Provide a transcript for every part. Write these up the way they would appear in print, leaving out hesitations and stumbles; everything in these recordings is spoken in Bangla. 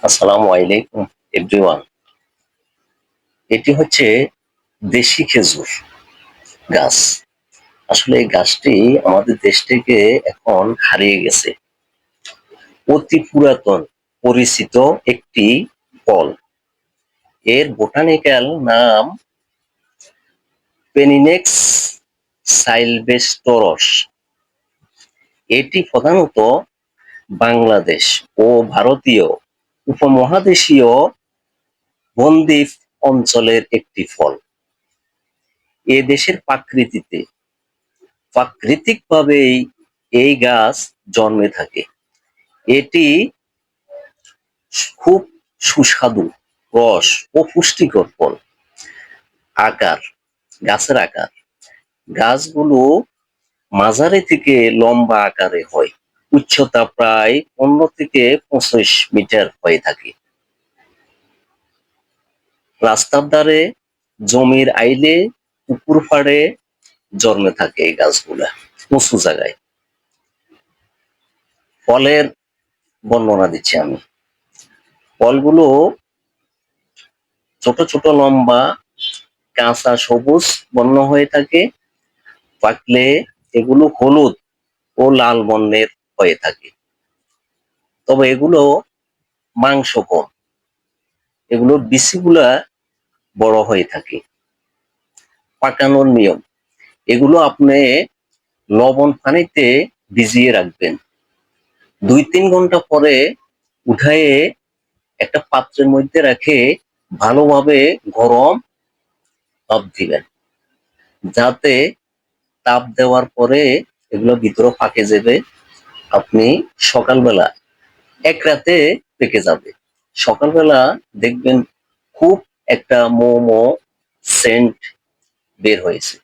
আসসালামু আলাইকুম এভরিওয়ান। এটি হচ্ছে দেশি খেজুর গাছ। আসলে এই গাছটি আমাদের দেশ থেকে এখন হারিয়ে গেছে। অতি পুরাতন পরিচিত একটি ফল। এর বোটানিক্যাল নাম পেনিনেক্স সাইলভেস্টরস। এটি প্রধানত বাংলাদেশ ও ভারতীয় উপমহাদেশীয় বনদ্বীপ অঞ্চলের একটি ফল। এ দেশের প্রাকৃতিকভাবেই এই গাছ জন্মে থাকে। এটি খুব সুস্বাদু রস ও পুষ্টিকর ফল। আকার, গাছের আকার, গাছগুলো মাঝারি থেকে লম্বা আকারে হয়। উচ্চতা প্রায় 15 থেকে 25 মিটার হয়ে থাকে। রাস্তার ধারে, জমির আইলে, পুকুর পাড়ে জন্মে থাকে এই গাছগুলা উঁচু জায়গায়। ফলের বর্ণনা দিচ্ছি আমি। ফলগুলো ছোট ছোট লম্বা কাঁচা সবুজ বর্ণ হয়ে থাকে। পাকলে এগুলো হলুদ ও লাল বর্ণের হয়ে থাকে। তবে এগুলো মাংস কম, এগুলোর বিচিগুলা বড় হয়ে থাকে। পাকানোর নিয়ম, এগুলো আপনি লবণ পানিতে ভিজিয়ে রাখবেন। 2-3 ঘন্টা পরে উঠায়ে একটা পাত্রের মধ্যে রেখে ভালোভাবে গরম তাপ দিবেন, যাতে তাপ দেওয়ার পরে এগুলো ভিতরে পাকে যাবে। আপনি সকালবেলা, এক রাতে পেকে যাবে। সকালবেলা দেখবেন খুব একটা মোমো সেন্ট বের হয়েছে,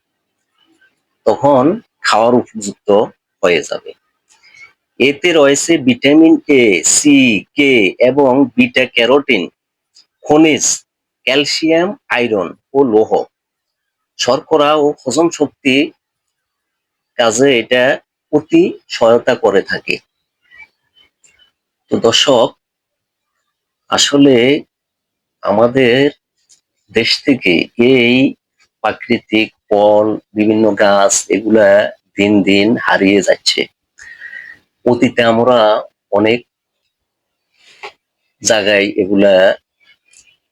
তখন খাওয়ার উপযুক্ত হয়ে যাবে। এতে রয়েছে ভিটামিন এ, সি, কে এবং বিটা ক্যারোটিন, খনিজ, ক্যালসিয়াম, আয়রন ও লৌহ, শর্করা ও হজম শক্তি কাজে এটা অতি সহায়তা করে থাকে। তো দর্শক, আসলে আমাদের দেশ থেকে এই প্রাকৃতিক ফল, বিভিন্ন গাছ এগুলা দিন দিন হারিয়ে যাচ্ছে। অতীতে আমরা অনেক জায়গায় এগুলা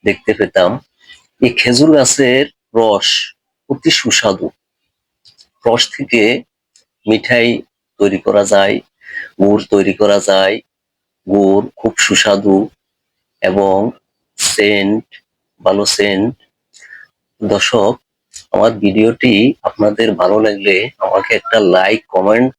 দেখতে পেতাম। এই খেজুর গাছের রস অতি সুস্বাদু। রস থেকে মিঠাই তৈরি করা যায়, গুড় তৈরি করা যায়। গুড় খুব সুস্বাদু এবং সেন্ট, ভালো সেন্ট। দর্শক, আমার ভিডিওটি আপনাদের ভালো লাগলে আমাকে একটা লাইক, কমেন্ট